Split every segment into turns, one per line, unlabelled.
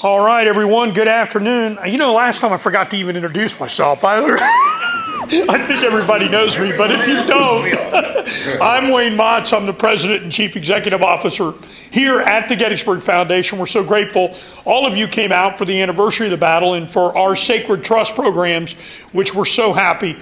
All right, everyone, good afternoon. You know, last time I forgot to even introduce myself. I think everybody knows me, but if you don't, I'm Wayne Motts. I'm the President and Chief Executive Officer here at the Gettysburg Foundation. We're so grateful all of you came out for the anniversary of the battle and for our Sacred Trust programs, which we're so happy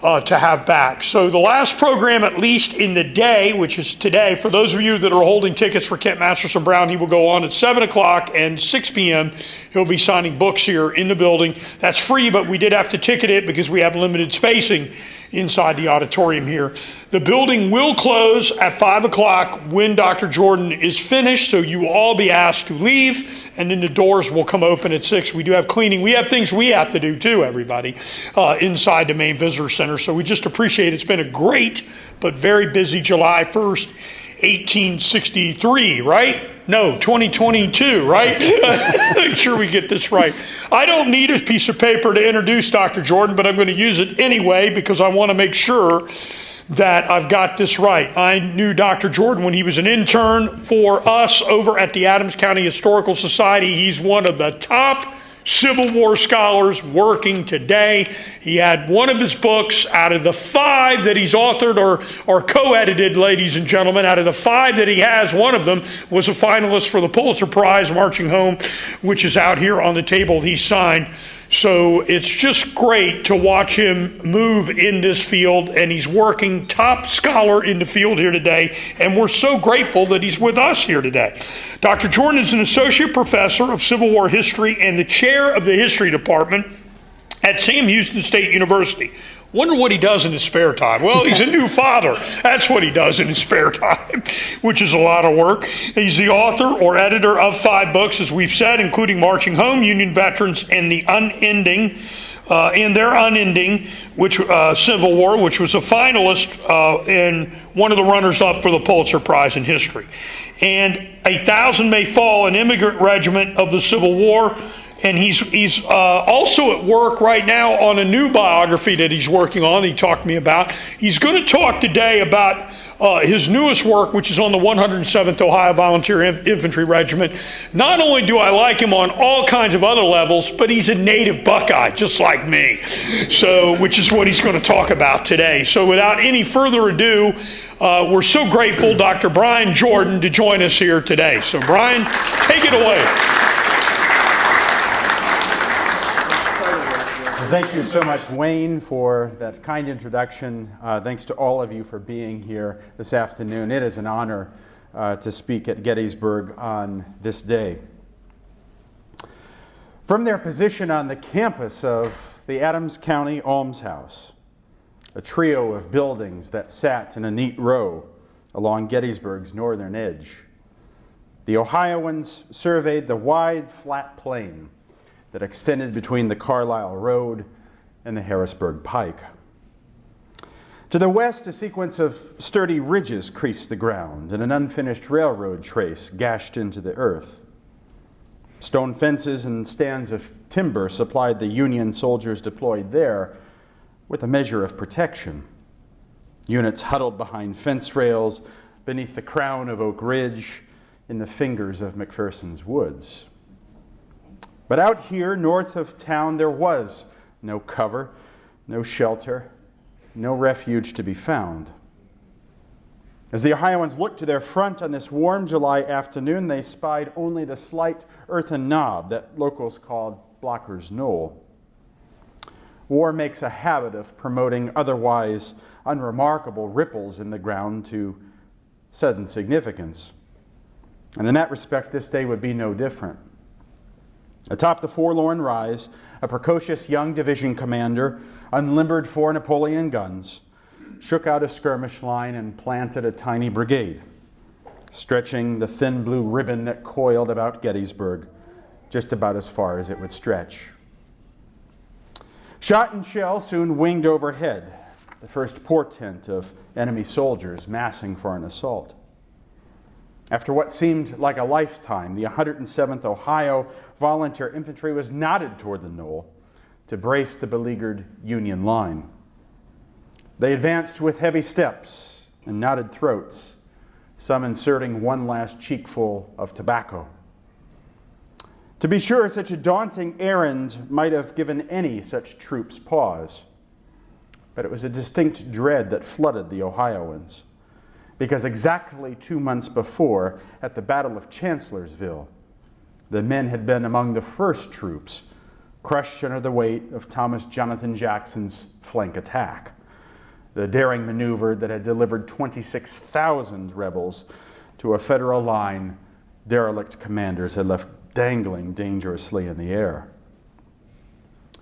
to have back. So the last program, at least in the day, which is today, for those of you that are holding tickets for Kent Masterson Brown, he will go on at 7 o'clock and 6 p.m. He'll be signing books here in the building. That's free, but we did have to ticket it because we have limited spacing inside the auditorium here. The building will close at 5 o'clock when Dr. Jordan is finished, so you will all be asked to leave, and then the doors will come open at 6. We do have cleaning. We have things we have to do too, everybody, inside the main visitor center. So we just appreciate it. It's been a great but very busy July 1st, 1863, right? No, 2022, right? Make sure we get this right. I don't need a piece of paper to introduce Dr. Jordan, but I'm going to use it anyway because I want to make sure that I've got this right. I knew Dr. Jordan when he was an intern for us over at the Adams County Historical Society. He's one of the top Civil War scholars working today. He had one of his books out of the 5 that he's authored or co-edited, ladies and gentlemen. Out of the 5 that he has, one of them was a finalist for the Pulitzer Prize, Marching Home, which is out here on the table he signed. So it's just great to watch him move in this field, and he's working top scholar in the field here today, and we're so grateful that he's with us here today. Dr. Jordan is an associate professor of Civil War history and the chair of the history department at Sam Houston State University. Wonder what he does in his spare time. Well, he's a new father. That's what he does in his spare time, which is a lot of work. He's the author or editor of 5 books, as we've said, including Marching Home, Union Veterans, and the Unending, which Civil War, which was a finalist and one of the runners-up for the Pulitzer Prize in history. And 1,000 May Fall, an immigrant regiment of the Civil War. And he's also at work right now on a new biography that he's working on. He talked to me about. He's going to talk today about his newest work, which is on the 107th Ohio Volunteer Infantry Regiment. Not only do I like him on all kinds of other levels, but he's a native Buckeye, just like me. So, which is what he's going to talk about today. So without any further ado, we're so grateful, Dr. Brian Jordan, to join us here today. So Brian, take it away.
Thank you so much, Wayne, for that kind introduction. Thanks to all of you for being here this afternoon. It is an honor to speak at Gettysburg on this day. From their position on the campus of the Adams County Almshouse, a trio of buildings that sat in a neat row along Gettysburg's northern edge, the Ohioans surveyed the wide, flat plain that extended between the Carlisle Road and the Harrisburg Pike. To the west, a sequence of sturdy ridges creased the ground, and an unfinished railroad trace gashed into the earth. Stone fences and stands of timber supplied the Union soldiers deployed there with a measure of protection. Units huddled behind fence rails beneath the crown of Oak Ridge in the fingers of McPherson's woods. But out here, north of town, there was no cover, no shelter, no refuge to be found. As the Ohioans looked to their front on this warm July afternoon, they spied only the slight earthen knob that locals called Blocker's Knoll. War makes a habit of promoting otherwise unremarkable ripples in the ground to sudden significance. And in that respect, this day would be no different. Atop the forlorn rise, a precocious young division commander, unlimbered 4 Napoleon guns, shook out a skirmish line and planted a tiny brigade, stretching the thin blue ribbon that coiled about Gettysburg just about as far as it would stretch. Shot and shell soon winged overhead, the first portent of enemy soldiers massing for an assault. After what seemed like a lifetime, the 107th Ohio Volunteer Infantry was knotted toward the knoll to brace the beleaguered Union line. They advanced with heavy steps and knotted throats, some inserting one last cheekful of tobacco. To be sure, such a daunting errand might have given any such troops pause. But it was a distinct dread that flooded the Ohioans, because exactly 2 months before, at the Battle of Chancellorsville, the men had been among the first troops crushed under the weight of Thomas Jonathan Jackson's flank attack, the daring maneuver that had delivered 26,000 rebels to a federal line derelict commanders had left dangling dangerously in the air.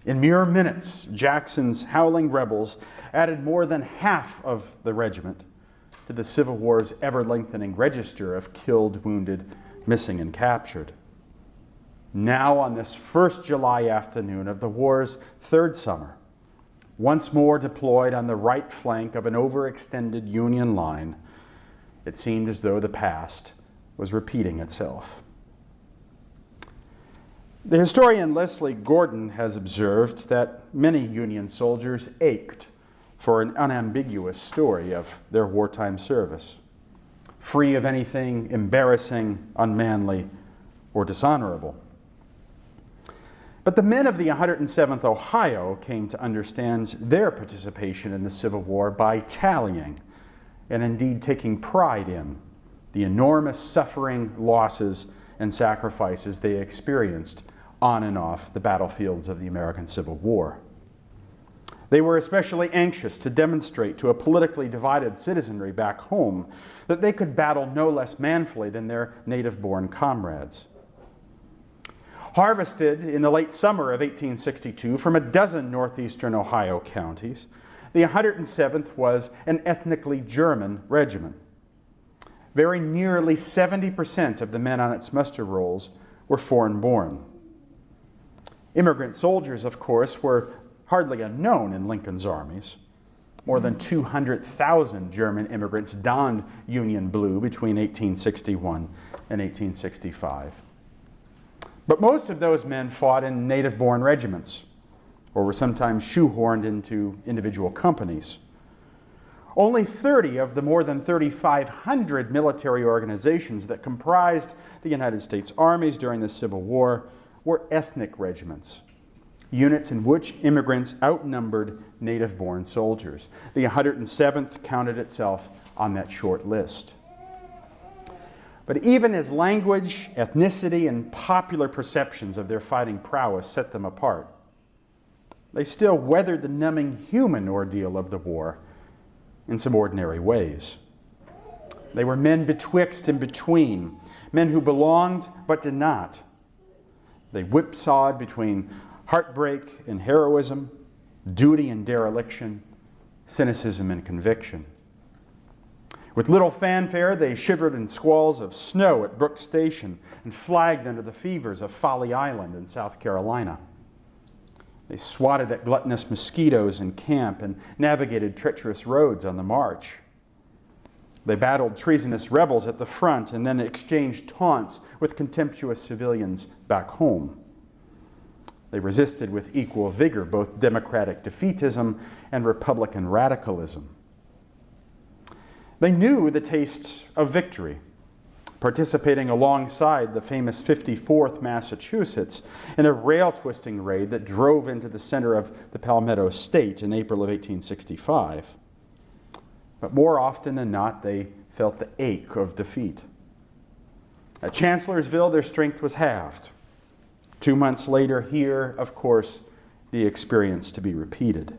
In mere minutes, Jackson's howling rebels added more than half of the regiment to the Civil War's ever-lengthening register of killed, wounded, missing, and captured. Now, on this first July afternoon of the war's third summer, once more deployed on the right flank of an overextended Union line, it seemed as though the past was repeating itself. The historian Leslie Gordon has observed that many Union soldiers ached for an unambiguous story of their wartime service, free of anything embarrassing, unmanly, or dishonorable. But the men of the 107th Ohio came to understand their participation in the Civil War by tallying, and indeed taking pride in, the enormous suffering, losses, and sacrifices they experienced on and off the battlefields of the American Civil War. They were especially anxious to demonstrate to a politically divided citizenry back home that they could battle no less manfully than their native-born comrades. Harvested in the late summer of 1862 from a dozen northeastern Ohio counties, the 107th was an ethnically German regiment. Very nearly 70% of the men on its muster rolls were foreign-born. Immigrant soldiers, of course, were hardly unknown in Lincoln's armies. More than 200,000 German immigrants donned Union blue between 1861 and 1865. But most of those men fought in native-born regiments, or were sometimes shoehorned into individual companies. Only 30 of the more than 3,500 military organizations that comprised the United States armies during the Civil War were ethnic regiments, units in which immigrants outnumbered native-born soldiers. The 107th counted itself on that short list. But even as language, ethnicity, and popular perceptions of their fighting prowess set them apart, they still weathered the numbing human ordeal of the war in some ordinary ways. They were men betwixt and between, men who belonged but did not. They whipsawed between heartbreak and heroism, duty and dereliction, cynicism and conviction. With little fanfare, they shivered in squalls of snow at Brooks Station and flagged under the fevers of Folly Island in South Carolina. They swatted at gluttonous mosquitoes in camp and navigated treacherous roads on the march. They battled treasonous rebels at the front and then exchanged taunts with contemptuous civilians back home. They resisted with equal vigor both democratic defeatism and Republican radicalism. They knew the taste of victory, participating alongside the famous 54th Massachusetts in a rail-twisting raid that drove into the center of the Palmetto State in April of 1865. But more often than not, they felt the ache of defeat. At Chancellorsville, their strength was halved. 2 months later, here, of course, the experience to be repeated.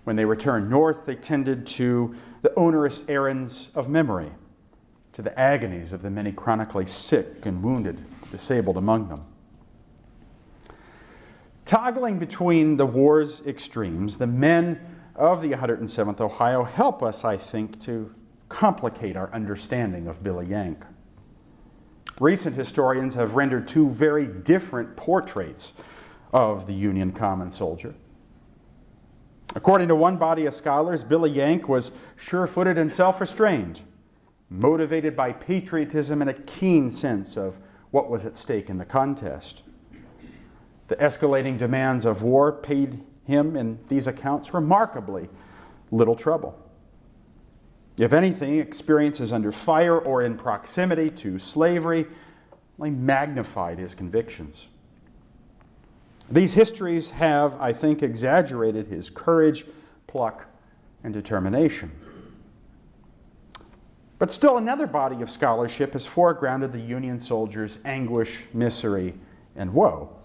When they returned north, they tended to the onerous errands of memory, to the agonies of the many chronically sick and wounded, disabled among them. Toggling between the war's extremes, the men of the 107th Ohio help us, I think, to complicate our understanding of Billy Yank. Recent historians have rendered two very different portraits of the Union common soldier. According to one body of scholars, Billy Yank was sure-footed and self-restrained, motivated by patriotism and a keen sense of what was at stake in the contest. The escalating demands of war paid him, in these accounts, remarkably little trouble. If anything, experiences under fire or in proximity to slavery only magnified his convictions. These histories have, I think, exaggerated his courage, pluck, and determination. But still another body of scholarship has foregrounded the Union soldiers' anguish, misery, and woe.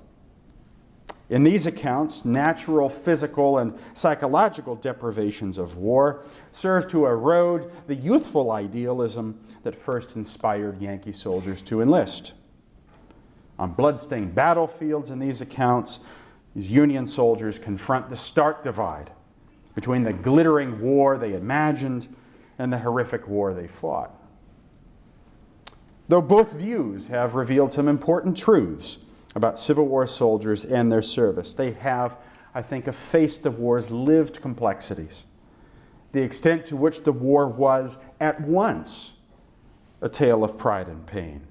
In these accounts, natural, physical, and psychological deprivations of war serve to erode the youthful idealism that first inspired Yankee soldiers to enlist. On bloodstained battlefields in these accounts, these Union soldiers confront the stark divide between the glittering war they imagined and the horrific war they fought. Though both views have revealed some important truths about Civil War soldiers and their service, they have, I think, effaced the war's lived complexities, the extent to which the war was at once a tale of pride and pain,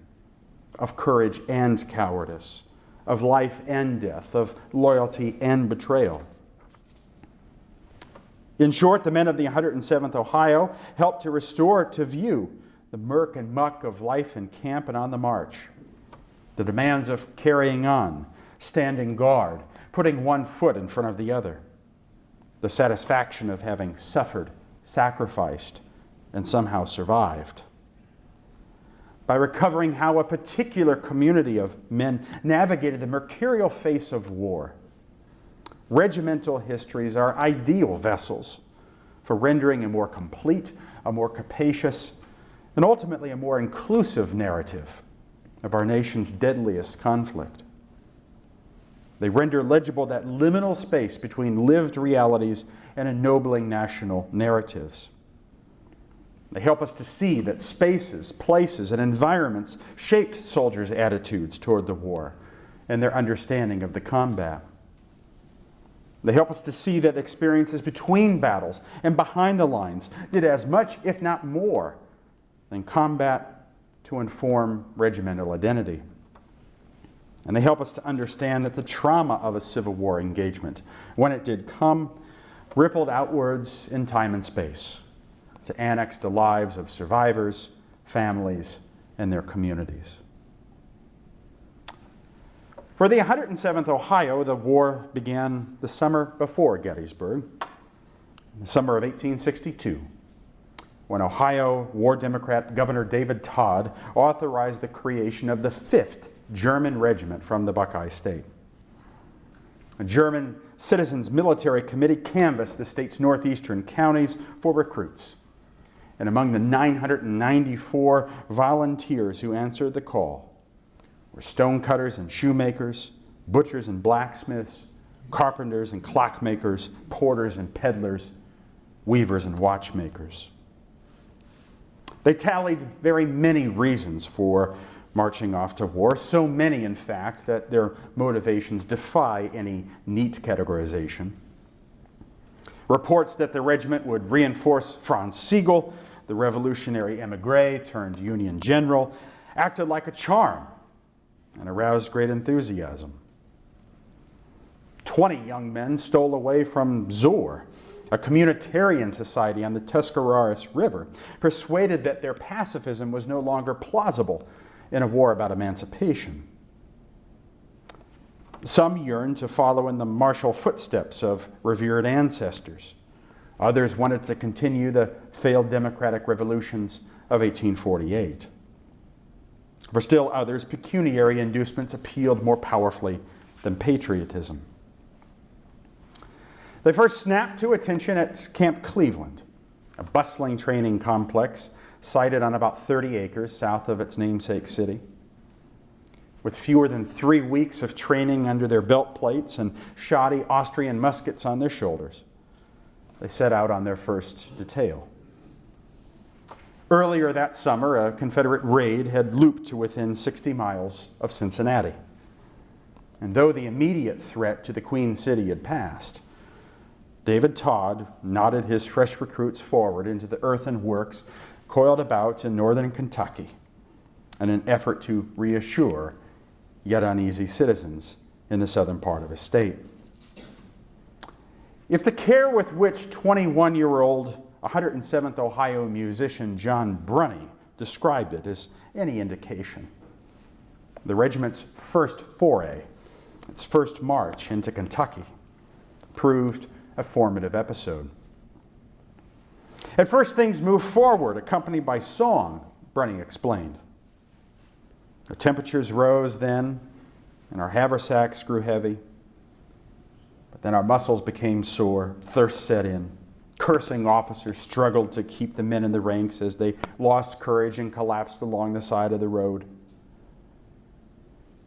of courage and cowardice, of life and death, of loyalty and betrayal. In short, the men of the 107th Ohio helped to restore to view the murk and muck of life in camp and on the march, the demands of carrying on, standing guard, putting one foot in front of the other, the satisfaction of having suffered, sacrificed, and somehow survived. By recovering how a particular community of men navigated the mercurial face of war, regimental histories are ideal vessels for rendering a more complete, a more capacious, and ultimately a more inclusive narrative of our nation's deadliest conflict. They render legible that liminal space between lived realities and ennobling national narratives. They help us to see that spaces, places, and environments shaped soldiers' attitudes toward the war and their understanding of the combat. They help us to see that experiences between battles and behind the lines did as much, if not more, than combat to inform regimental identity. And they help us to understand that the trauma of a Civil War engagement, when it did come, rippled outwards in time and space to annex the lives of survivors, families, and their communities. For the 107th Ohio, the war began the summer before Gettysburg, the summer of 1862, when Ohio War Democrat Governor David Todd authorized the creation of the 5th German Regiment from the Buckeye State. A German Citizens Military Committee canvassed the state's northeastern counties for recruits. And among the 994 volunteers who answered the call were stonecutters and shoemakers, butchers and blacksmiths, carpenters and clockmakers, porters and peddlers, weavers and watchmakers. They tallied very many reasons for marching off to war, so many, in fact, that their motivations defy any neat categorization. Reports that the regiment would reinforce Franz Sigel, the revolutionary emigre turned Union general, acted like a charm and aroused great enthusiasm. 20 young men stole away from Zor, a communitarian society on the Tuscarawas River, persuaded that their pacifism was no longer plausible in a war about emancipation. Some yearned to follow in the martial footsteps of revered ancestors. Others wanted to continue the failed democratic revolutions of 1848. For still others, pecuniary inducements appealed more powerfully than patriotism. They first snapped to attention at Camp Cleveland, a bustling training complex sited on about 30 acres south of its namesake city. With fewer than 3 weeks of training under their belt plates and shoddy Austrian muskets on their shoulders, they set out on their first detail. Earlier that summer, a Confederate raid had looped to within 60 miles of Cincinnati. And though the immediate threat to the Queen City had passed, David Todd nodded his fresh recruits forward into the earthen works coiled about in northern Kentucky in an effort to reassure yet uneasy citizens in the southern part of his state. If the care with which 21-year-old 107th Ohio musician John Brunny described it is any indication, the regiment's first foray, its first march into Kentucky, proved a formative episode. At first, things moved forward, accompanied by song, Brunny explained. The temperatures rose then, and our haversacks grew heavy. But then our muscles became sore, thirst set in. Cursing officers struggled to keep the men in the ranks as they lost courage and collapsed along the side of the road.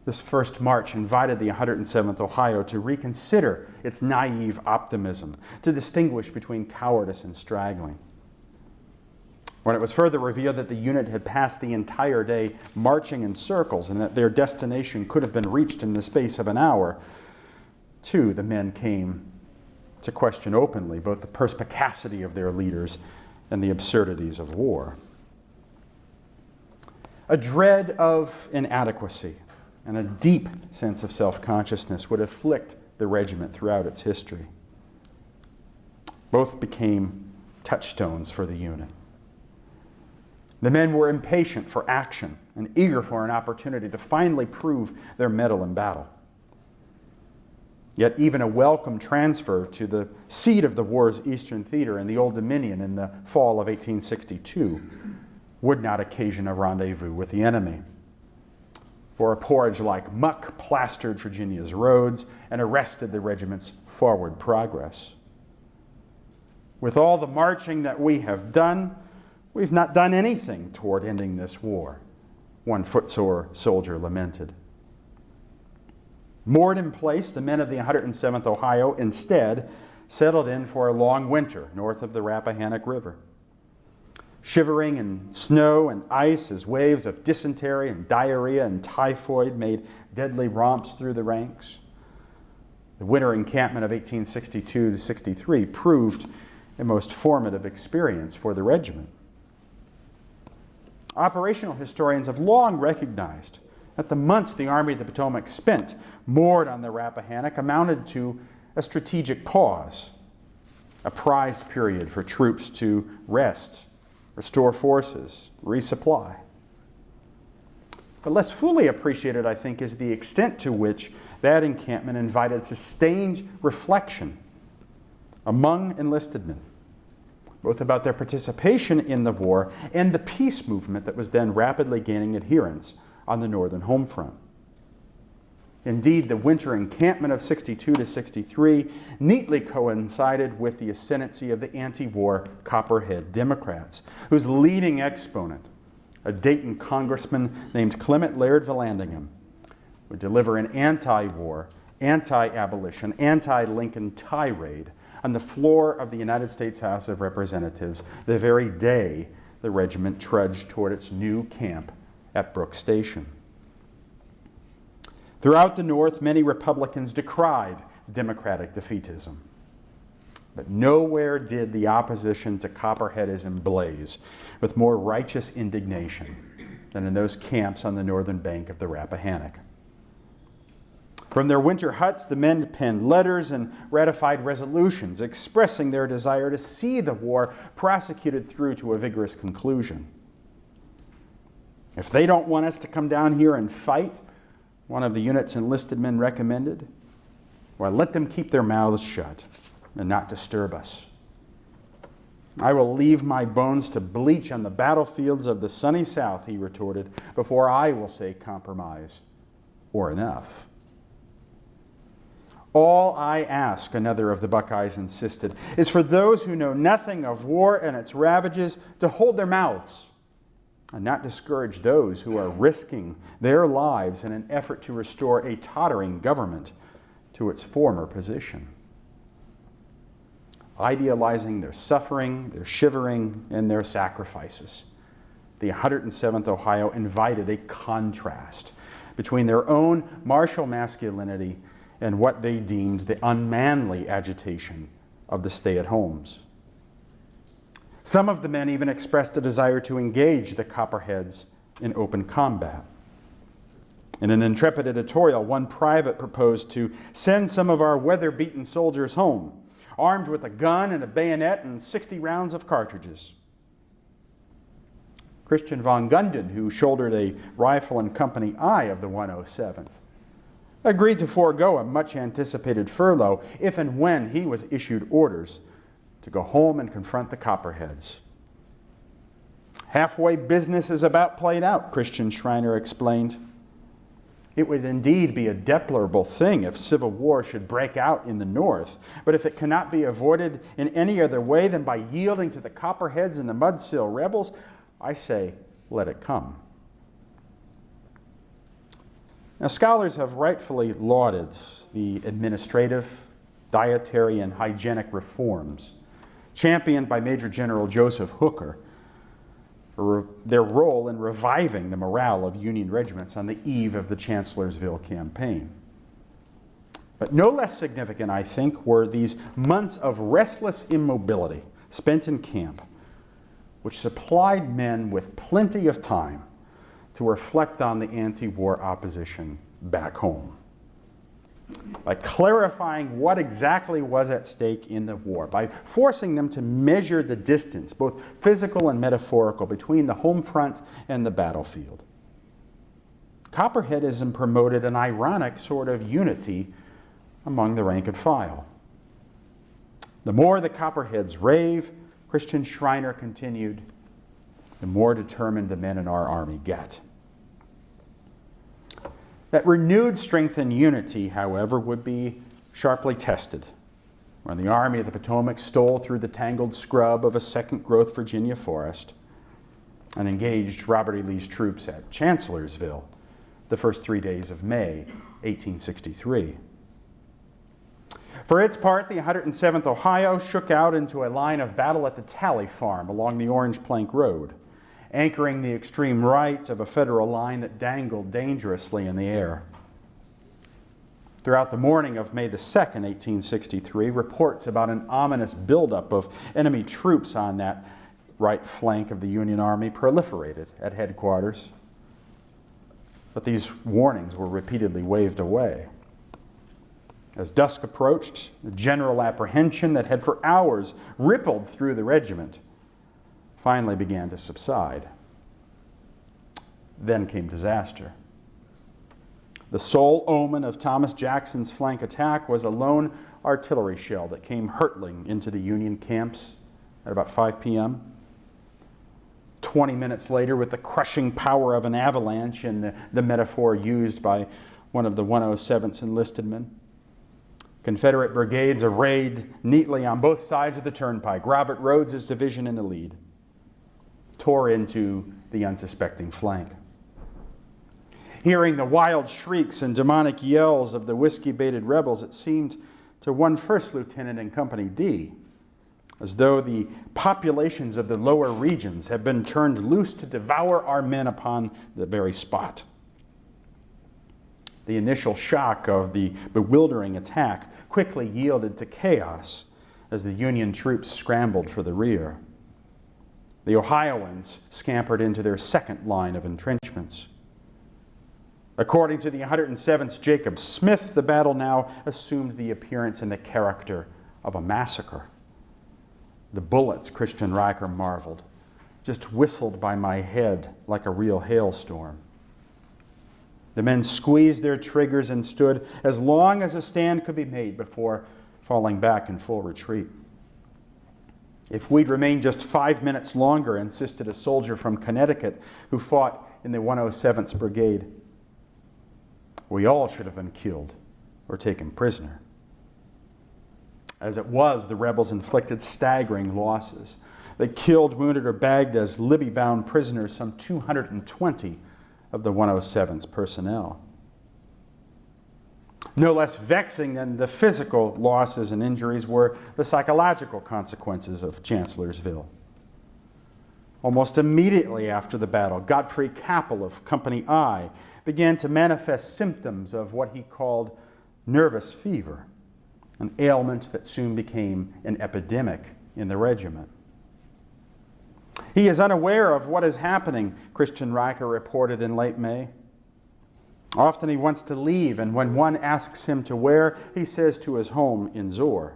This first march invited the 107th Ohio to reconsider its naive optimism, to distinguish between cowardice and straggling. When it was further revealed that the unit had passed the entire day marching in circles and that their destination could have been reached in the space of an hour, too, the men came to question openly both the perspicacity of their leaders and the absurdities of war. A dread of inadequacy and a deep sense of self-consciousness would afflict the regiment throughout its history. Both became touchstones for the unit. The men were impatient for action and eager for an opportunity to finally prove their mettle in battle. Yet even a welcome transfer to the seat of the war's Eastern Theater in the Old Dominion in the fall of 1862 would not occasion a rendezvous with the enemy. For a porridge like muck plastered Virginia's roads and arrested the regiment's forward progress. With all the marching that we have done, we've not done anything toward ending this war, one footsore soldier lamented. Moored in place, the men of the 107th Ohio instead settled in for a long winter north of the Rappahannock River. Shivering in snow and ice as waves of dysentery and diarrhea and typhoid made deadly romps through the ranks, the winter encampment of 1862 to 63 proved a most formative experience for the regiment. Operational historians have long recognized that the months the Army of the Potomac spent moored on the Rappahannock amounted to a strategic pause, a prized period for troops to rest, restore forces, resupply. But less fully appreciated, I think, is the extent to which that encampment invited sustained reflection among enlisted men, both about their participation in the war and the peace movement that was then rapidly gaining adherents on the northern home front. Indeed, the winter encampment of 62 to 63 neatly coincided with the ascendancy of the anti-war Copperhead Democrats, whose leading exponent, a Dayton congressman named Clement Laird Vallandigham, would deliver an anti-war, anti-abolition, anti-Lincoln tirade on the floor of the United States House of Representatives the very day the regiment trudged toward its new camp at Brooks Station. Throughout the North, many Republicans decried Democratic defeatism. But nowhere did the opposition to Copperheadism blaze with more righteous indignation than in those camps on the northern bank of the Rappahannock. From their winter huts, the men penned letters and ratified resolutions expressing their desire to see the war prosecuted through to a vigorous conclusion. If they don't want us to come down here and fight, one of the unit's enlisted men recommended, well, let them keep their mouths shut and not disturb us. I will leave my bones to bleach on the battlefields of the sunny South, he retorted, before I will say compromise or enough. All I ask, another of the Buckeyes insisted, is for those who know nothing of war and its ravages to hold their mouths and not discourage those who are risking their lives in an effort to restore a tottering government to its former position. Idealizing their suffering, their shivering, and their sacrifices, the 107th Ohio invited a contrast between their own martial masculinity and what they deemed the unmanly agitation of the stay-at-homes. Some of the men even expressed a desire to engage the Copperheads in open combat. In an intrepid editorial, one private proposed to send some of our weather-beaten soldiers home, armed with a gun and a bayonet and 60 rounds of cartridges. Christian von Gunden, who shouldered a rifle in Company I of the 107th, agreed to forego a much-anticipated furlough if and when he was issued orders to go home and confront the Copperheads. Halfway business is about played out, Christian Schreiner explained. It would indeed be a deplorable thing if civil war should break out in the North, but if it cannot be avoided in any other way than by yielding to the Copperheads and the Mudsill rebels, I say, let it come. Now, scholars have rightfully lauded the administrative, dietary, and hygienic reforms championed by Major General Joseph Hooker for their role in reviving the morale of Union regiments on the eve of the Chancellorsville campaign. But no less significant, I think, were these months of restless immobility spent in camp, which supplied men with plenty of time to reflect on the anti-war opposition back home. By clarifying what exactly was at stake in the war, by forcing them to measure the distance, both physical and metaphorical, between the home front and the battlefield. Copperheadism promoted an ironic sort of unity among the rank and file. The more the Copperheads rave, Christian Schreiner continued, the more determined the men in our army get. That renewed strength and unity, however, would be sharply tested when the Army of the Potomac stole through the tangled scrub of a second-growth Virginia forest and engaged Robert E. Lee's troops at Chancellorsville the first 3 days of May, 1863. For its part, the 107th Ohio shook out into a line of battle at the Tally Farm along the Orange Plank Road, anchoring the extreme right of a Federal line that dangled dangerously in the air. Throughout the morning of May the 2nd, 1863, reports about an ominous buildup of enemy troops on that right flank of the Union Army proliferated at headquarters. But these warnings were repeatedly waved away. As dusk approached, the general apprehension that had for hours rippled through the regiment finally began to subside. Then came disaster. The sole omen of Thomas Jackson's flank attack was a lone artillery shell that came hurtling into the Union camps at about 5 p.m. 20 minutes later, with the crushing power of an avalanche, in the metaphor used by one of the 107th's enlisted men, Confederate brigades arrayed neatly on both sides of the turnpike, Robert Rhodes's division in the lead, tore into the unsuspecting flank. Hearing the wild shrieks and demonic yells of the whiskey-baited rebels, it seemed to one first lieutenant in Company D as though the populations of the lower regions had been turned loose to devour our men upon the very spot. The initial shock of the bewildering attack quickly yielded to chaos as the Union troops scrambled for the rear. The Ohioans scampered into their second line of entrenchments. According to the 107th Jacob Smith, the battle now assumed the appearance and the character of a massacre. The bullets, Christian Riker marveled, just whistled by my head like a real hailstorm. The men squeezed their triggers and stood as long as a stand could be made before falling back in full retreat. If we'd remained just 5 minutes longer, insisted a soldier from Connecticut who fought in the 107th Brigade, we all should have been killed or taken prisoner. As it was, the rebels inflicted staggering losses. They killed, wounded, or bagged as Libby-bound prisoners some 220 of the 107th's personnel. No less vexing than the physical losses and injuries were the psychological consequences of Chancellorsville. Almost immediately after the battle, Godfrey Capel of Company I began to manifest symptoms of what he called nervous fever, an ailment that soon became an epidemic in the regiment. He is unaware of what is happening, Christian Riker reported in late May. Often he wants to leave, and when one asks him to where, he says to his home in Zor.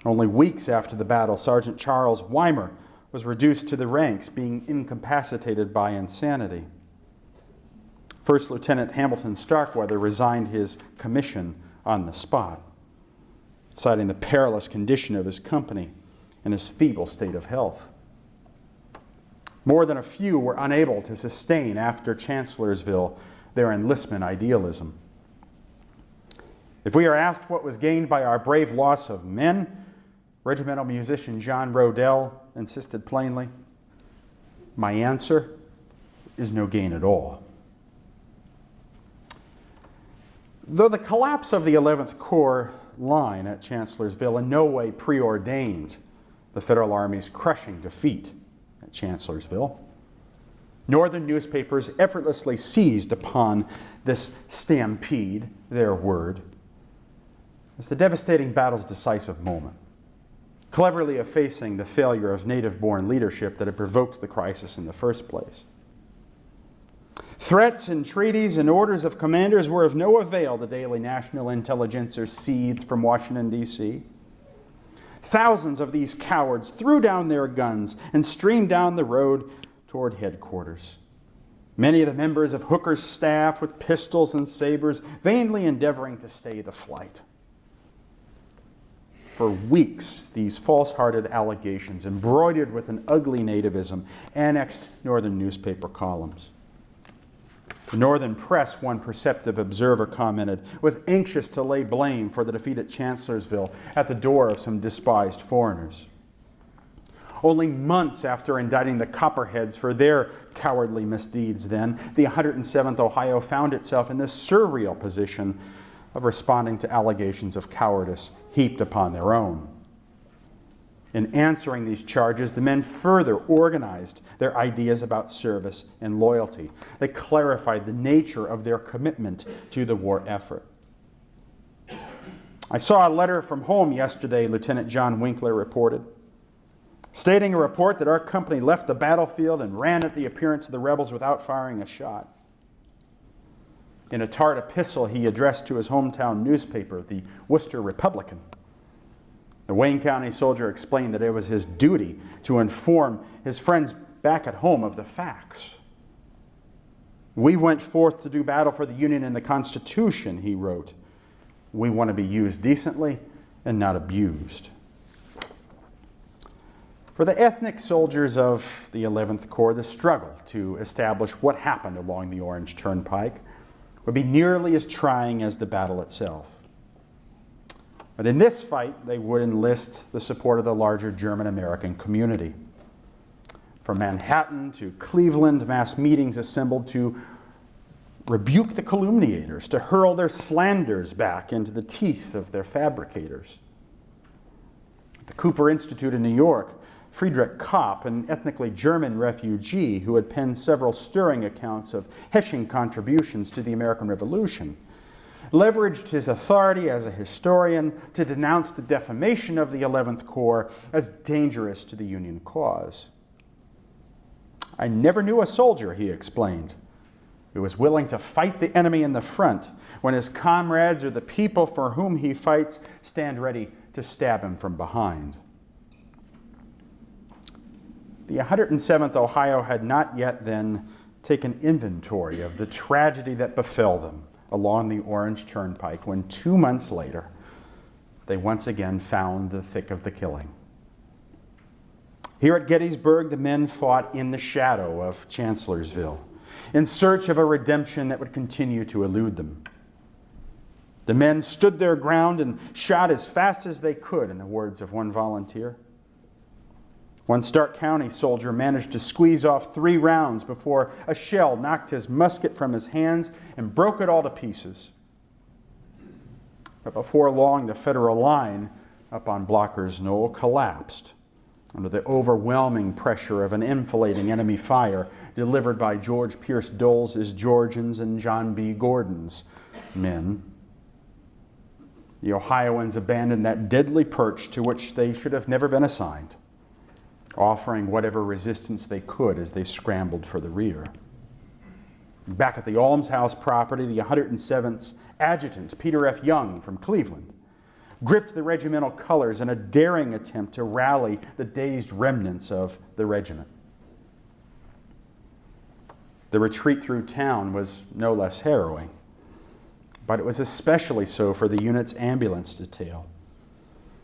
Only weeks after the battle, Sergeant Charles Weimer was reduced to the ranks, being incapacitated by insanity. First Lieutenant Hamilton Starkweather resigned his commission on the spot, citing the perilous condition of his company and his feeble state of health. More than a few were unable to sustain after Chancellorsville their enlistment idealism. If we are asked what was gained by our brave loss of men, regimental musician John Rodell insisted plainly, my answer is no gain at all. Though the collapse of the 11th Corps line at Chancellorsville in no way preordained the Federal Army's crushing defeat at Chancellorsville, Northern newspapers effortlessly seized upon this stampede, their word, as the devastating battle's decisive moment, cleverly effacing the failure of native-born leadership that had provoked the crisis in the first place. Threats, entreaties, and orders of commanders were of no avail, the daily national intelligencer seethed from Washington, D.C. Thousands of these cowards threw down their guns and streamed down the road toward headquarters. Many of the members of Hooker's staff with pistols and sabers, vainly endeavoring to stay the flight. For weeks, these false-hearted allegations, embroidered with an ugly nativism, annexed Northern newspaper columns. The Northern press, one perceptive observer commented, was anxious to lay blame for the defeat at Chancellorsville at the door of some despised foreigners. Only months after indicting the Copperheads for their cowardly misdeeds then, the 107th Ohio found itself in this surreal position of responding to allegations of cowardice heaped upon their own. In answering these charges, the men further organized their ideas about service and loyalty. They clarified the nature of their commitment to the war effort. I saw a letter from home yesterday, Lieutenant John Winkler reported, stating a report that our company left the battlefield and ran at the appearance of the rebels without firing a shot. In a tart epistle he addressed to his hometown newspaper, the Worcester Republican, the Wayne County soldier explained that it was his duty to inform his friends back at home of the facts. We went forth to do battle for the Union and the Constitution, he wrote. We want to be used decently and not abused. For the ethnic soldiers of the 11th Corps, the struggle to establish what happened along the Orange Turnpike would be nearly as trying as the battle itself. But in this fight, they would enlist the support of the larger German-American community. From Manhattan to Cleveland, mass meetings assembled to rebuke the calumniators, to hurl their slanders back into the teeth of their fabricators. At the Cooper Institute in New York, Friedrich Kopp, an ethnically German refugee who had penned several stirring accounts of Hessian contributions to the American Revolution, leveraged his authority as a historian to denounce the defamation of the 11th Corps as dangerous to the Union cause. I never knew a soldier, he explained, who was willing to fight the enemy in the front when his comrades or the people for whom he fights stand ready to stab him from behind. The 107th Ohio had not yet then taken inventory of the tragedy that befell them along the Orange Turnpike when 2 months later they once again found the thick of the killing. Here at Gettysburg, the men fought in the shadow of Chancellorsville in search of a redemption that would continue to elude them. The men stood their ground and shot as fast as they could, in the words of one volunteer. One Stark County soldier managed to squeeze off 3 rounds before a shell knocked his musket from his hands and broke it all to pieces. But before long, the Federal line up on Blocker's Knoll collapsed under the overwhelming pressure of an enfilading enemy fire delivered by George Pierce Doles' Georgians and John B. Gordon's men. The Ohioans abandoned that deadly perch to which they should have never been assigned, offering whatever resistance they could as they scrambled for the rear. Back at the Almshouse property, the 107th's adjutant, Peter F. Young from Cleveland, gripped the regimental colors in a daring attempt to rally the dazed remnants of the regiment. The retreat through town was no less harrowing, but it was especially so for the unit's ambulance detail.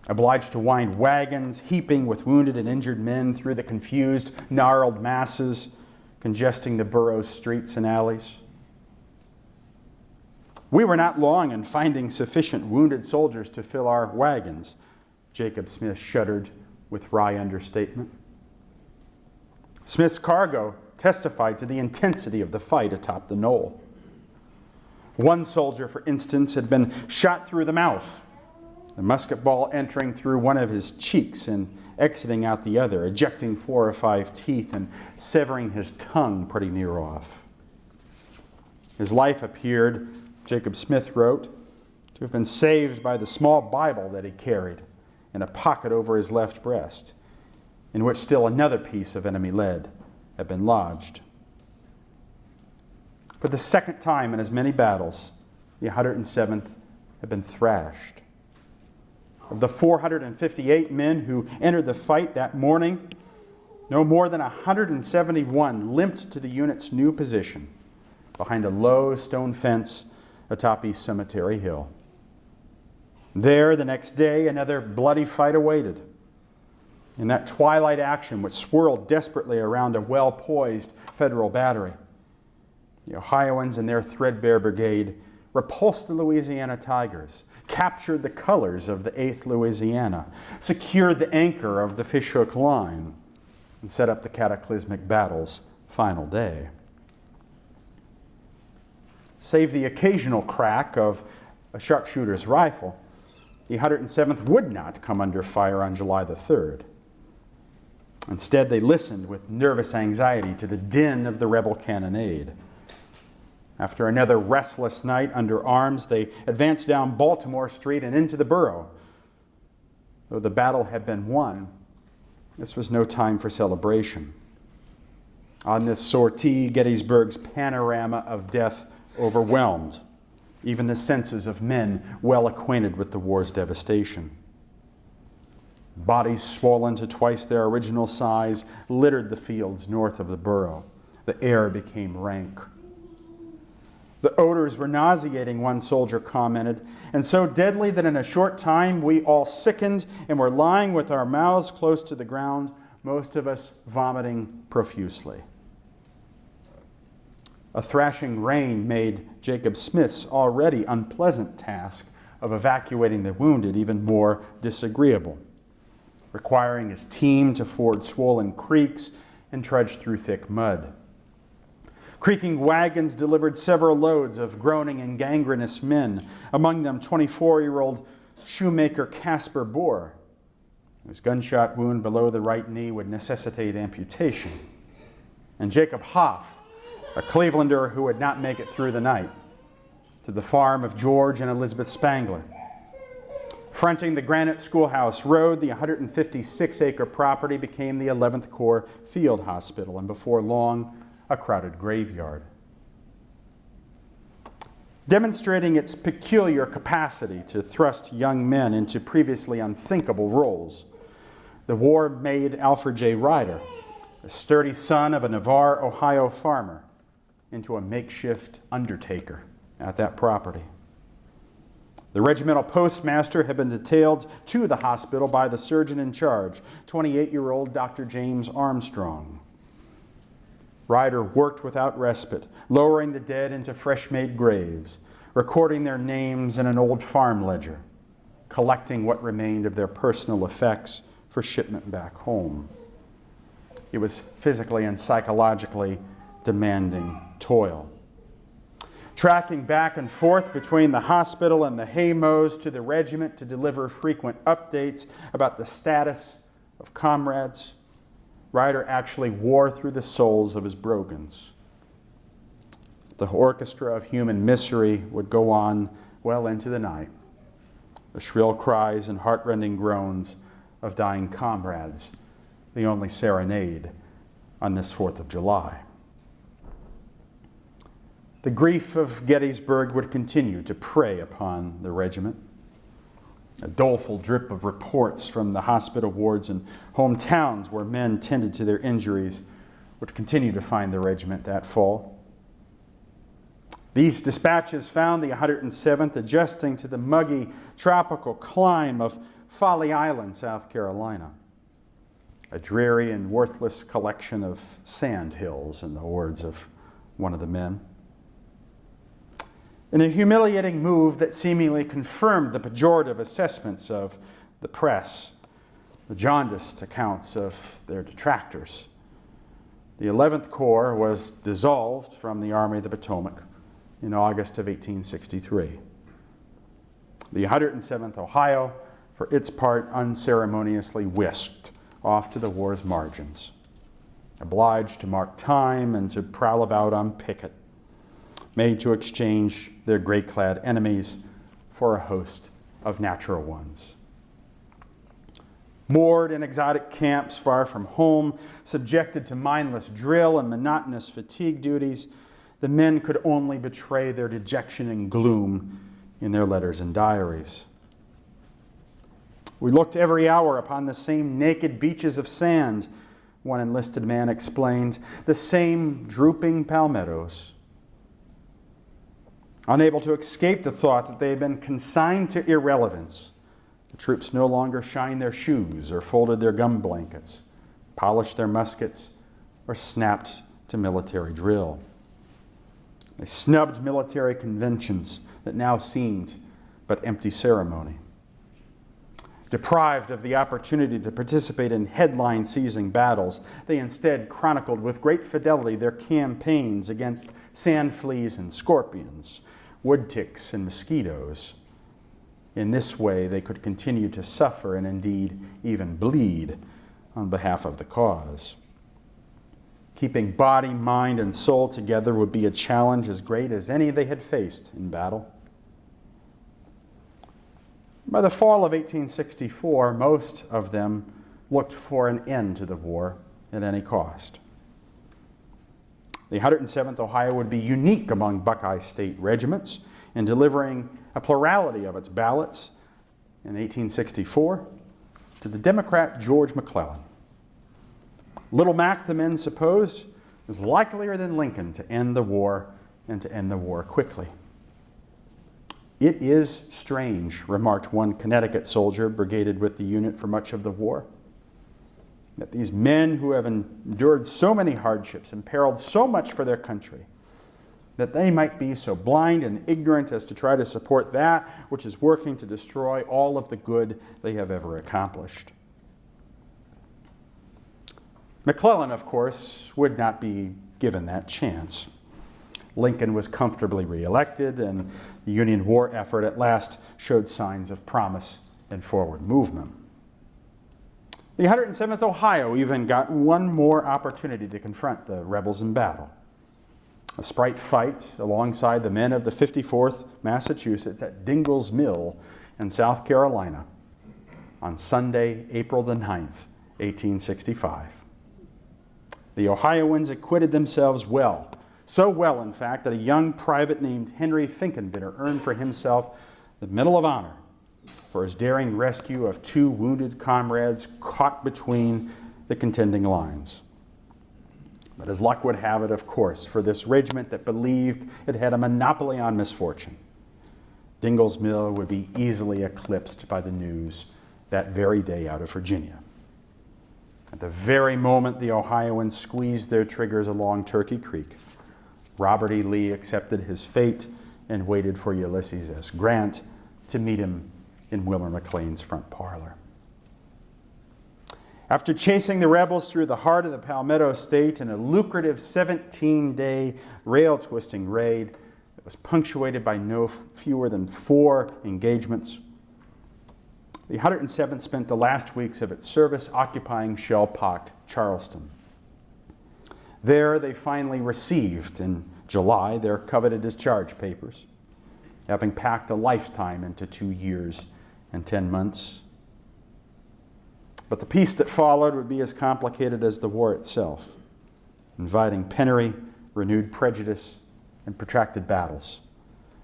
Obliged to wind wagons heaping with wounded and injured men through the confused, gnarled masses congesting the borough's streets and alleys. We were not long in finding sufficient wounded soldiers to fill our wagons, Jacob Smith shuddered with wry understatement. Smith's cargo testified to the intensity of the fight atop the knoll. One soldier, for instance, had been shot through the mouth, the musket ball entering through one of his cheeks and exiting out the other, ejecting 4 or 5 teeth and severing his tongue pretty near off. His life appeared, Jacob Smith wrote, to have been saved by the small Bible that he carried in a pocket over his left breast, in which still another piece of enemy lead had been lodged. For the second time in as many battles, the 107th had been thrashed. Of the 458 men who entered the fight that morning, no more than 171 limped to the unit's new position behind a low stone fence atop East Cemetery Hill. There, the next day, another bloody fight awaited. In that twilight action which swirled desperately around a well-poised federal battery, the Ohioans and their threadbare brigade repulsed the Louisiana Tigers, captured the colors of the 8th Louisiana, secured the anchor of the Fishhook Line, and set up the cataclysmic battle's final day. Save the occasional crack of a sharpshooter's rifle, the 107th would not come under fire on July the 3rd. Instead, they listened with nervous anxiety to the din of the rebel cannonade. After another restless night under arms, they advanced down Baltimore Street and into the borough. Though the battle had been won, this was no time for celebration. On this sortie, Gettysburg's panorama of death overwhelmed even the senses of men well acquainted with the war's devastation. Bodies swollen to twice their original size littered the fields north of the borough. The air became rank. The odors were nauseating, one soldier commented, and so deadly that in a short time we all sickened and were lying with our mouths close to the ground, most of us vomiting profusely. A thrashing rain made Jacob Smith's already unpleasant task of evacuating the wounded even more disagreeable, requiring his team to ford swollen creeks and trudge through thick mud. Creaking wagons delivered several loads of groaning and gangrenous men, among them 24-year-old shoemaker Casper Bohr, whose gunshot wound below the right knee would necessitate amputation, and Jacob Hoff, a Clevelander who would not make it through the night, to the farm of George and Elizabeth Spangler. Fronting the Granite Schoolhouse Road, the 156-acre property became the 11th Corps Field Hospital, and before long, a crowded graveyard. Demonstrating its peculiar capacity to thrust young men into previously unthinkable roles, the war made Alfred J. Ryder, the sturdy son of a Navarre, Ohio farmer, into a makeshift undertaker at that property. The regimental postmaster had been detailed to the hospital by the surgeon in charge, 28-year-old Dr. James Armstrong. Ryder worked without respite, lowering the dead into fresh-made graves, recording their names in an old farm ledger, collecting what remained of their personal effects for shipment back home. It was physically and psychologically demanding toil. Tracking back and forth between the hospital and the haymows to the regiment to deliver frequent updates about the status of comrades, Ryder actually wore through the souls of his brogans. The orchestra of human misery would go on well into the night. The shrill cries and heartrending groans of dying comrades, the only serenade on this 4th of July. The grief of Gettysburg would continue to prey upon the regiment. A doleful drip of reports from the hospital wards and hometowns where men tended to their injuries would continue to find the regiment that fall. These dispatches found the 107th adjusting to the muggy tropical clime of Folly Island, South Carolina, a dreary and worthless collection of sand hills, in the words of one of the men. In a humiliating move that seemingly confirmed the pejorative assessments of the press, the jaundiced accounts of their detractors, the 11th Corps was dissolved from the Army of the Potomac in August of 1863. The 107th Ohio, for its part, unceremoniously whisked off to the war's margins, obliged to mark time and to prowl about on picket, made to exchange their gray-clad enemies for a host of natural ones. Moored in exotic camps far from home, subjected to mindless drill and monotonous fatigue duties, the men could only betray their dejection and gloom in their letters and diaries. We looked every hour upon the same naked beaches of sand, one enlisted man explained, the same drooping palmettos. Unable to escape the thought that they had been consigned to irrelevance, the troops no longer shined their shoes or folded their gum blankets, polished their muskets, or snapped to military drill. They snubbed military conventions that now seemed but empty ceremony. Deprived of the opportunity to participate in headline-seizing battles, they instead chronicled with great fidelity their campaigns against sand fleas and scorpions, wood ticks and mosquitoes. In this way, they could continue to suffer and indeed even bleed on behalf of the cause. Keeping body, mind, and soul together would be a challenge as great as any they had faced in battle. By the fall of 1864, most of them looked for an end to the war at any cost. The 107th Ohio would be unique among Buckeye State regiments in delivering a plurality of its ballots in 1864 to the Democrat George McClellan. Little Mac, the men supposed, was likelier than Lincoln to end the war and to end the war quickly. "It is strange," remarked one Connecticut soldier brigaded with the unit for much of the war, "that these men who have endured so many hardships and periled so much for their country, that they might be so blind and ignorant as to try to support that which is working to destroy all of the good they have ever accomplished." McClellan, of course, would not be given that chance. Lincoln was comfortably reelected, and the Union war effort at last showed signs of promise and forward movement. The 107th Ohio even got one more opportunity to confront the rebels in battle. A sprite fight alongside the men of the 54th Massachusetts at Dingle's Mill in South Carolina on Sunday, April the 9th, 1865. The Ohioans acquitted themselves well, so well, in fact, that a young private named Henry Finkenbitter earned for himself the Medal of Honor for his daring rescue of two wounded comrades caught between the contending lines. But as luck would have it, of course, for this regiment that believed it had a monopoly on misfortune, Dingle's Mill would be easily eclipsed by the news that very day out of Virginia. At the very moment the Ohioans squeezed their triggers along Turkey Creek, Robert E. Lee accepted his fate and waited for Ulysses S. Grant to meet him in Wilmer McLean's front parlor. After chasing the rebels through the heart of the Palmetto State in a lucrative 17-day rail-twisting raid that was punctuated by no fewer than 4 engagements, the 107th spent the last weeks of its service occupying shell-pocked Charleston. There they finally received, in July, their coveted discharge papers, having packed a lifetime into 2 years and 10 months. But the peace that followed would be as complicated as the war itself, inviting penury, renewed prejudice, and protracted battles,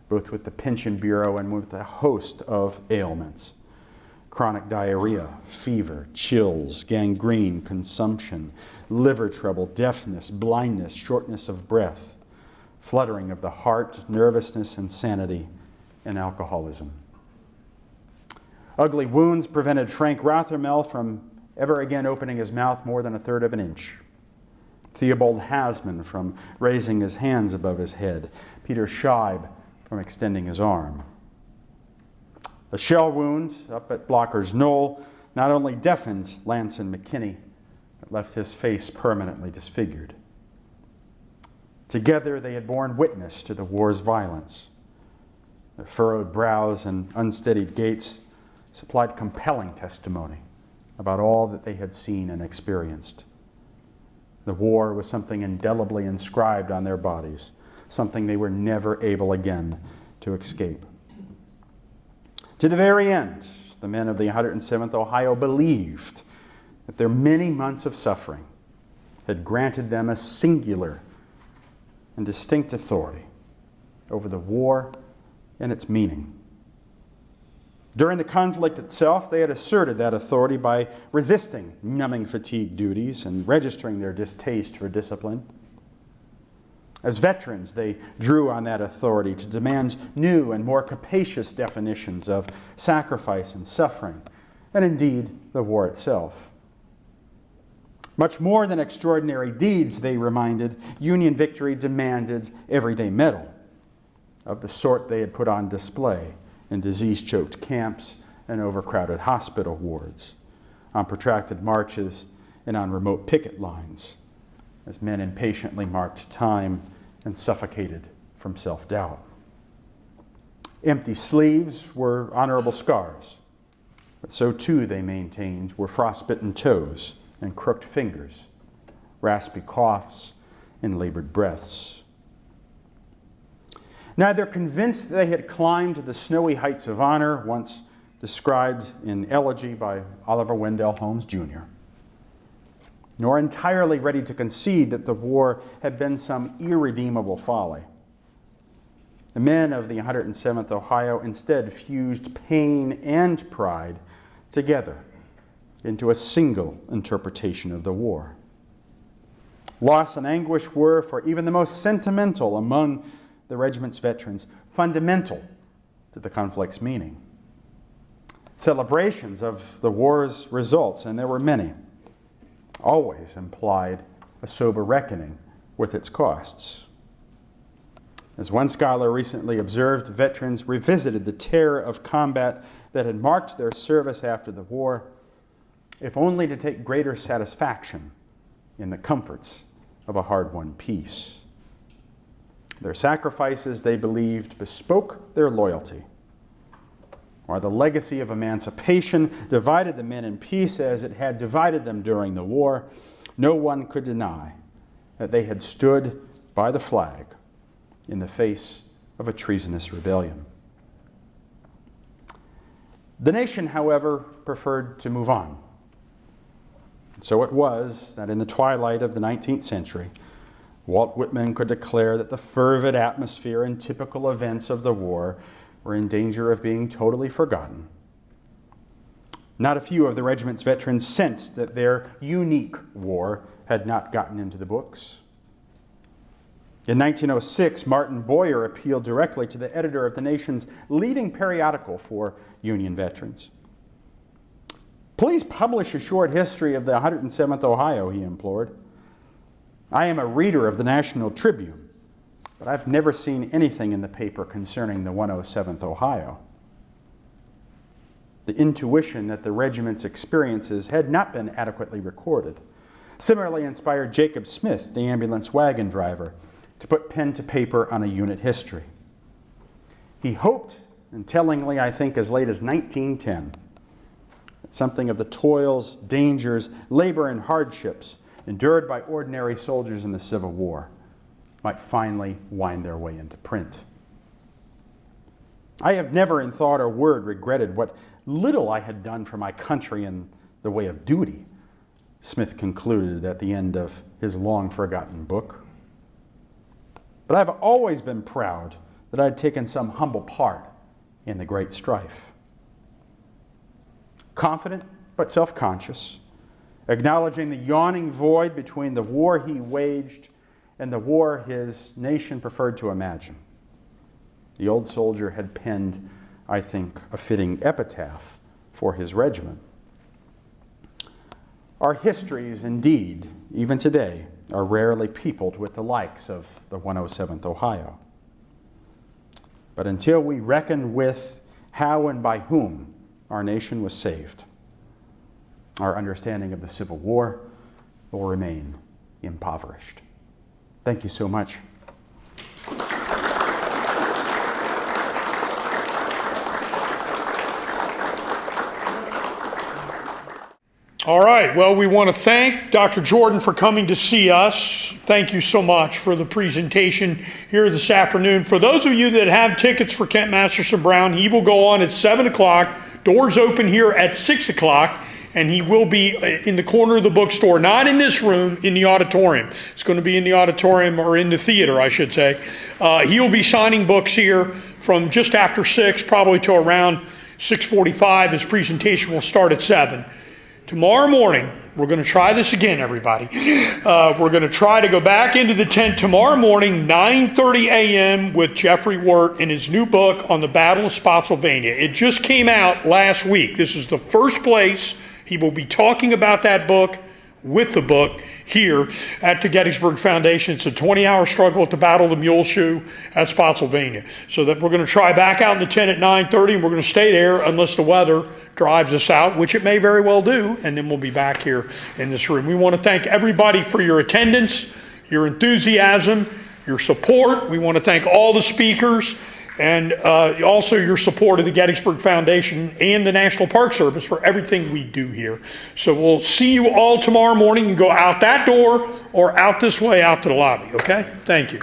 both with the Pension Bureau and with a host of ailments. chronic diarrhea, fever, chills, gangrene, consumption, liver trouble, deafness, blindness, shortness of breath, fluttering of the heart, nervousness, insanity, and alcoholism. Ugly wounds prevented Frank Rothermel from ever again opening his mouth more than 1/3 of an inch. Theobald Hasman from raising his hands above his head. Peter Scheib from extending his arm. A shell wound up at Blocker's Knoll not only deafened Lanson McKinney, but left his face permanently disfigured. Together they had borne witness to the war's violence. Their furrowed brows and unsteadied gaits supplied compelling testimony about all that they had seen and experienced. The war was something indelibly inscribed on their bodies, something they were never able again to escape. To the very end, the men of the 107th Ohio believed that their many months of suffering had granted them a singular and distinct authority over the war and its meaning. During the conflict itself, they had asserted that authority by resisting numbing fatigue duties and registering their distaste for discipline. As veterans, they drew on that authority to demand new and more capacious definitions of sacrifice and suffering, and indeed the war itself. Much more than extraordinary deeds, they reminded, Union victory demanded everyday metal of the sort they had put on display in disease-choked camps and overcrowded hospital wards, on protracted marches, and on remote picket lines, as men impatiently marked time and suffocated from self-doubt. Empty sleeves were honorable scars, but so too, they maintained, were frostbitten toes and crooked fingers, raspy coughs, and labored breaths. Neither convinced they had climbed the snowy heights of honor, once described in elegy by Oliver Wendell Holmes, Jr., nor entirely ready to concede that the war had been some irredeemable folly. The men of the 107th Ohio instead fused pain and pride together into a single interpretation of the war. Loss and anguish were, for even the most sentimental among the regiment's veterans, fundamental to the conflict's meaning. Celebrations of the war's results, and there were many, always implied a sober reckoning with its costs. As one scholar recently observed, veterans revisited the terror of combat that had marked their service after the war, if only to take greater satisfaction in the comforts of a hard-won peace. Their sacrifices, they believed, bespoke their loyalty. While the legacy of emancipation divided the men in peace as it had divided them during the war, no one could deny that they had stood by the flag in the face of a treasonous rebellion. The nation, however, preferred to move on. So it was that in the twilight of the 19th century, Walt Whitman could declare that the fervid atmosphere and typical events of the war were in danger of being totally forgotten. Not a few of the regiment's veterans sensed that their unique war had not gotten into the books. In 1906, Martin Boyer appealed directly to the editor of the nation's leading periodical for Union veterans. "Please publish a short history of the 107th Ohio," he implored. "I am a reader of the National Tribune, but I've never seen anything in the paper concerning the 107th Ohio." The intuition that the regiment's experiences had not been adequately recorded similarly inspired Jacob Smith, the ambulance wagon driver, to put pen to paper on a unit history. He hoped, and tellingly I think as late as 1910, that something of the toils, dangers, labor, and hardships endured by ordinary soldiers in the Civil War might finally wind their way into print. "I have never in thought or word regretted what little I had done for my country in the way of duty," Smith concluded at the end of his long-forgotten book. "But I've always been proud that I'd taken some humble part in the great strife." confident but self-conscious, acknowledging the yawning void between the war he waged and the war his nation preferred to imagine. The old soldier had penned, I think, a fitting epitaph for his regiment. Our histories, indeed, even today, are rarely peopled with the likes of the 107th Ohio. But until we reckon with how and by whom our nation was saved, our understanding of the Civil War will remain impoverished. Thank you so much.
All right, well, we want to thank Dr. Jordan for coming to see us. Thank you so much for the presentation here this afternoon. For those of you that have tickets for Kent Masterson Brown, he will go on at 7 o'clock. Doors open here at 6 o'clock, and he will be in the corner of the bookstore, not in this room, in the auditorium. It's going to be in the auditorium, or in the theater, I should say. He will be signing books here from just after 6, probably to around 6:45. His presentation will start at 7. Tomorrow morning, we're going to try this again, everybody. We're going to try to go back into the tent tomorrow morning, 9:30 a.m. with Jeffrey Wirt in his new book on the Battle of Spotsylvania. It just came out last week. This is the first place he will be talking about that book with the book here at the Gettysburg Foundation. It's a 20-hour struggle at the Battle of the Mule Shoe at Spotsylvania. So that we're going to try back out in the tent at 9:30, and we're going to stay there unless the weather drives us out, which it may very well do, and then we'll be back here in this room. We want to thank everybody for your attendance, your enthusiasm, your support. We want to thank all the speakers, and also your support of the Gettysburg Foundation and the National Park Service for everything we do here. So we'll see you all tomorrow morning, and go out that door or out this way out to the lobby, okay? Thank you.